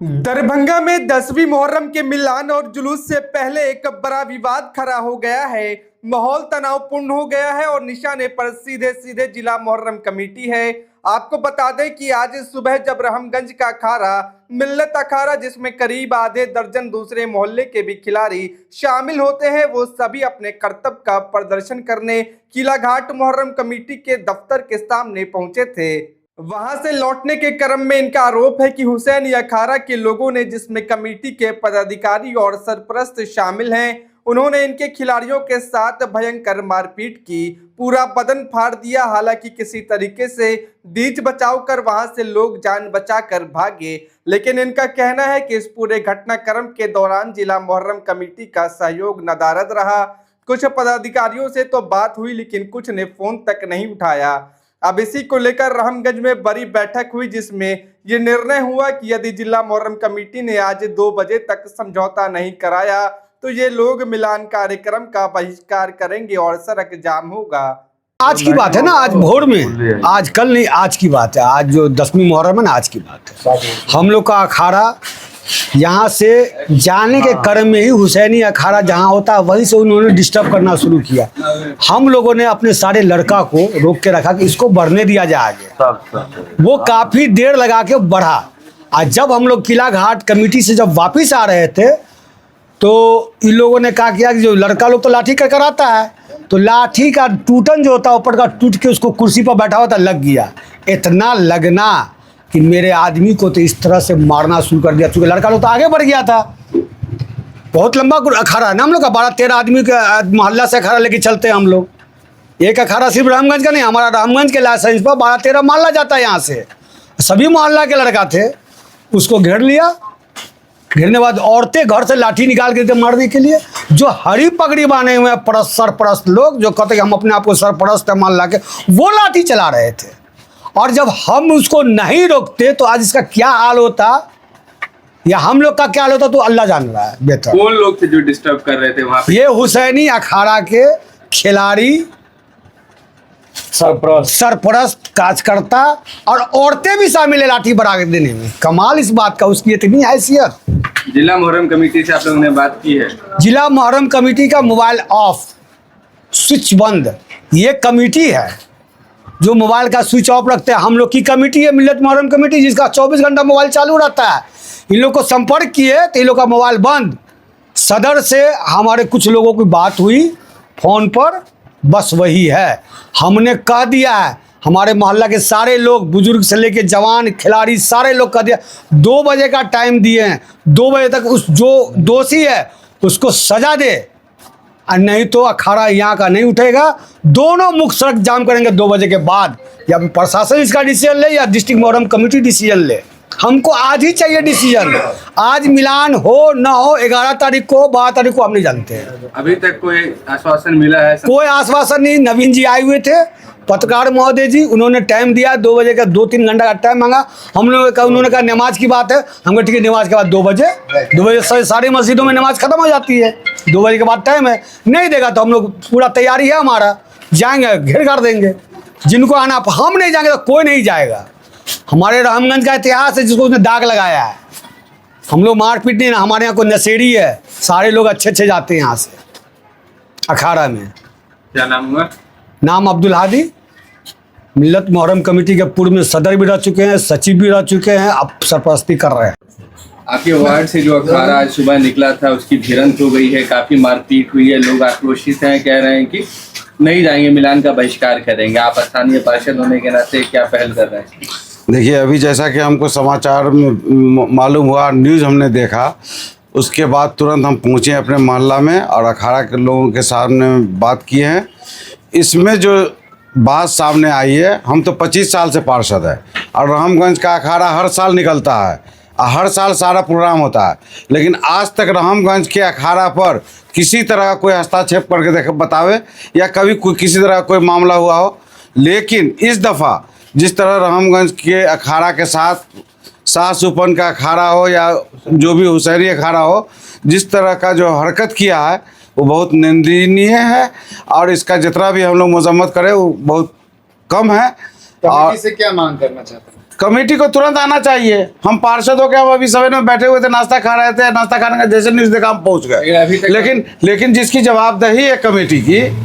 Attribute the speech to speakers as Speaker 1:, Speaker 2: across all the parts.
Speaker 1: दरभंगा में 10वीं मुहर्रम के मिलान और जुलूस से पहले एक बड़ा विवाद खड़ा हो गया है। माहौल तनावपूर्ण हो गया है और निशाने पर सीधे सीधे जिला मुहर्रम कमेटी है। आपको बता दें कि आज सुबह जब रहमगंज का अखाड़ा मिल्लत अखाड़ा, जिसमें करीब आधे दर्जन दूसरे मोहल्ले के भी खिलाड़ी शामिल होते हैं, वो सभी अपने कर्तव्य का प्रदर्शन करने किला घाट मुहर्रम कमेटी के दफ्तर के सामने पहुंचे थे। वहां से लौटने के क्रम में इनका आरोप है कि हुसैनी अखाड़ा के लोगों ने, जिसमें कमेटी के पदाधिकारी और सरपरस्त शामिल हैं, उन्होंने इनके खिलाड़ियों के साथ भयंकर मारपीट की, पूरा बदन फाड़ दिया। हालांकि किसी तरीके से बीच बचाव कर वहां से लोग जान बचाकर भागे, लेकिन इनका कहना है कि इस पूरे घटनाक्रम के दौरान जिला मुहर्रम कमेटी का सहयोग नदारद रहा। कुछ पदाधिकारियों से तो बात हुई, लेकिन कुछ ने फोन तक नहीं उठाया। अब इसी को लेकर रहमगंज में बड़ी बैठक हुई, जिसमें ये निर्णय हुआ कि यदि जिला मुहर्रम कमेटी ने आज 2 बजे तक समझौता नहीं कराया तो ये लोग मिलान कार्यक्रम का बहिष्कार करेंगे और सड़क जाम होगा।
Speaker 2: आज की बात है ना, आज भोर में, आज कल नहीं, आज की बात है। आज जो 10वीं मुहर्रम है ना, आज की बात है। हम लोग का अखाड़ा यहाँ से जाने के क्रम में ही हुसैनी अखाड़ा जहाँ होता है वहीं से उन्होंने डिस्टर्ब करना शुरू किया। हम लोगों ने अपने सारे लड़का को रोक के रखा कि इसको बढ़ने दिया जाए आगे। वो काफ़ी देर लगा के बढ़ा। आज जब हम लोग किला घाट कमेटी से जब वापस आ रहे थे तो इन लोगों ने कहा किया कि जो लड़का लोग तो लाठी कर आता है, तो लाठी का टूटन जो होता है ऊपर का टूट के उसको कुर्सी पर बैठा होता लग गया। इतना लगना कि मेरे आदमी को तो इस तरह से मारना शुरू कर दिया, क्योंकि लड़का लोग तो आगे बढ़ गया था। बहुत लंबा अखाड़ा है ना हम लोग का, 12-13 आदमी के मोहल्ला से अखाड़ा लेके चलते हैं हम लोग। एक अखाड़ा सिर्फ रहमगंज का नहीं, हमारा रहमगंज के लाइसेंस पर 12-13 मोहल्ला जाता है। यहाँ से सभी मोहल्ला के लड़का थे, उसको घेर लिया। घेरने बाद औरतें घर से लाठी निकाल के मारने के लिए, जो हरी पगड़ी बांधे हुए सरपरस्त लोग जो कहते हम अपने आप को सरपरस्त है मान ला के, वो लाठी चला रहे थे। और जब हम उसको नहीं रोकते तो आज इसका क्या हाल होता या हम लोग का क्या हाल होता तो अल्लाह जान रहा है बेहतर।
Speaker 3: कौन लोग थे जो डिस्टर्ब कर रहे थे वहां पे?
Speaker 2: ये हुसैनी अखाड़ा के खिलाड़ी, सरपरस्त, कार्यकर्ता और औरतें भी शामिल है लाठी बरा देने में। कमाल इस बात का, उसकी इतनी हैसियत।
Speaker 3: जिला मुहर्रम कमेटी से आप लोगों ने बात की है?
Speaker 2: जिला मुहर्रम कमेटी का मोबाइल ऑफ, स्विच बंद। ये कमेटी है जो मोबाइल का स्विच ऑफ रखते हैं। हम लोग की कमेटी है मिल्लत मुहर्रम कमेटी, जिसका 24 घंटा मोबाइल चालू रहता है। इन लोग को संपर्क किए तो इन लोग का मोबाइल बंद। सदर से हमारे कुछ लोगों की बात हुई फोन पर, बस वही है। हमने कह दिया है, हमारे मोहल्ला के सारे लोग, बुजुर्ग से लेके जवान, खिलाड़ी, सारे लोग कह दिया 2 बजे का टाइम दिए हैं। 2 बजे तक उस जो दोषी है उसको सजा दे, और नहीं तो अखाड़ा यहाँ का नहीं उठेगा। दोनों मुख्य सड़क जाम करेंगे 2 बजे के बाद। या प्रशासन इसका डिसीजन ले या डिस्ट्रिक्ट मुहर्रम कमेटी डिसीजन ले। हमको आज ही चाहिए डिसीजन। आज मिलान हो ना हो, 11 तारीख को, 12 तारीख को हम नहीं जानते हैं।
Speaker 3: अभी तक कोई आश्वासन मिला है?
Speaker 2: कोई आश्वासन नहीं। नवीन जी आए हुए थे, पत्रकार महोदय जी, उन्होंने टाइम दिया 2 बजे का, 2-3 घंटा का टाइम मांगा। हम लोगों का, उन्होंने कहा नमाज की बात है। हम कहा ठीक है, नमाज के बाद 2 बजे सारी मस्जिदों में नमाज खत्म हो जाती है। 2 बजे के बाद टाइम है, नहीं देगा तो हम लोग, पूरा तैयारी है हमारा, जाएंगे, घेर कर देंगे। जिनको आना, हम नहीं जाएंगे तो कोई नहीं जाएगा। हमारे रहमगंज का इतिहास है जिसको उसने दाग लगाया है। हम लोग मारपीट नहीं ना, हमारे यहाँ कोई नशेड़ी है, सारे लोग अच्छे अच्छे जाते हैं यहाँ से अखाड़ा में।
Speaker 3: क्या नाम हुआ?
Speaker 2: नाम अब्दुल हादी। मिल्लत मुहर्रम कमेटी के पूर्व में सदर भी रह चुके हैं, सचिव भी रह चुके हैं, अब सरपरस्ती कर रहे हैं।
Speaker 3: आपके वार्ड से जो अखाड़ा आज सुबह निकला था उसकी भिड़ंत हो गई है, काफी मारपीट हुई है, लोग आक्रोशित हैं, कह रहे हैं कि नहीं जाएंगे, मिलान का बहिष्कार करेंगे। आप स्थानीय पार्षद होने के नाते क्या पहल कर रहे हैं?
Speaker 4: देखिए, अभी जैसा कि हमको समाचार में मालूम हुआ, न्यूज़ हमने देखा, उसके बाद तुरंत हम पहुँचे अपने मोहल्ला में और अखाड़ा के लोगों के सामने बात किए हैं। इसमें जो बात सामने आई है, हम तो 25 साल से पार्षद है और रहमगंज का अखाड़ा हर साल निकलता है, हर साल सारा प्रोग्राम होता है, लेकिन आज तक रहमगंज के अखाड़ा पर किसी तरह का कोई हस्तक्षेप करके बतावे या कभी कोई किसी तरह का कोई मामला हुआ हो। लेकिन इस दफ़ा जिस तरह रहमगंज के अखाड़ा के साथ शाह सुपन का अखाड़ा हो या जो भी हुसैनी अखाड़ा हो, जिस तरह का जो हरकत किया है वो बहुत निंदनीय है और इसका जितना भी हम लोग मजम्मत करें वो बहुत कम है।
Speaker 5: कमेटी से क्या मांग करना चाहते हैं?
Speaker 4: कमेटी को तुरंत आना चाहिए। हम पार्षद हो के हम अभी सवेरे में बैठे हुए थे, नाश्ता खा रहे थे, नाश्ता खाने का जैसे न्यूज़ देखा हम पहुंच
Speaker 3: लेकिन अभी
Speaker 4: गए।
Speaker 3: तक-
Speaker 4: लेकिन जिसकी जवाबदेही है कमेटी की,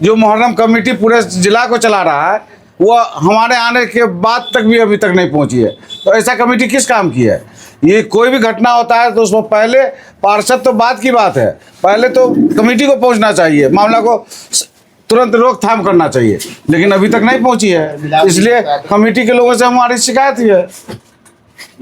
Speaker 4: जो मुहर्रम कमेटी पूरे जिला को चला रहा है, वो हमारे आने के बाद तक भी अभी तक नहीं पहुंची है। तो ऐसा कमेटी किस काम की है? ये कोई भी घटना होता है तो उसमें पहले पार्षद तो बात की बात है, पहले तो कमेटी को पहुंचना चाहिए, मामला को तुरंत रोकथाम करना चाहिए, लेकिन अभी तक नहीं पहुंची है। इसलिए कमेटी के लोगों से हमारी शिकायत ही है।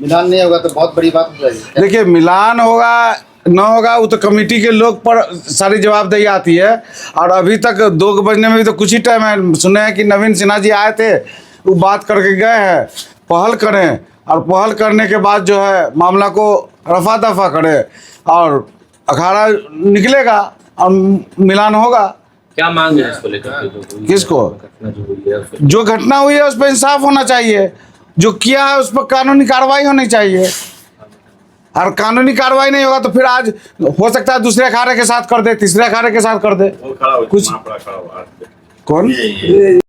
Speaker 5: मिलान नहीं होगा तो बहुत बड़ी बात हो जाएगी।
Speaker 4: देखिए, मिलान होगा न होगा वो तो कमेटी के लोग पर सारी जवाबदेही आती है। और अभी तक 2 बजने में भी तो कुछ ही टाइम है। सुने हैं कि नवीन सिन्हा जी आए थे, वो बात करके गए हैं, पहल करें, और पहल करने के बाद जो है मामला को रफा दफा करें और अखाड़ा निकलेगा और मिलान होगा।
Speaker 6: क्या मांग है इसको लेकर के? जो
Speaker 4: किसको?
Speaker 6: घटना जो हुई है उसको-
Speaker 4: जो घटना हुई है उस पर इंसाफ होना चाहिए, जो किया है उस पर कानूनी कार्रवाई होनी चाहिए। और कानूनी कार्रवाई नहीं होगा तो फिर आज हो सकता है दूसरे अखाड़े के साथ कर दे, तीसरे अखाड़े के साथ कर दे। कुछ कौन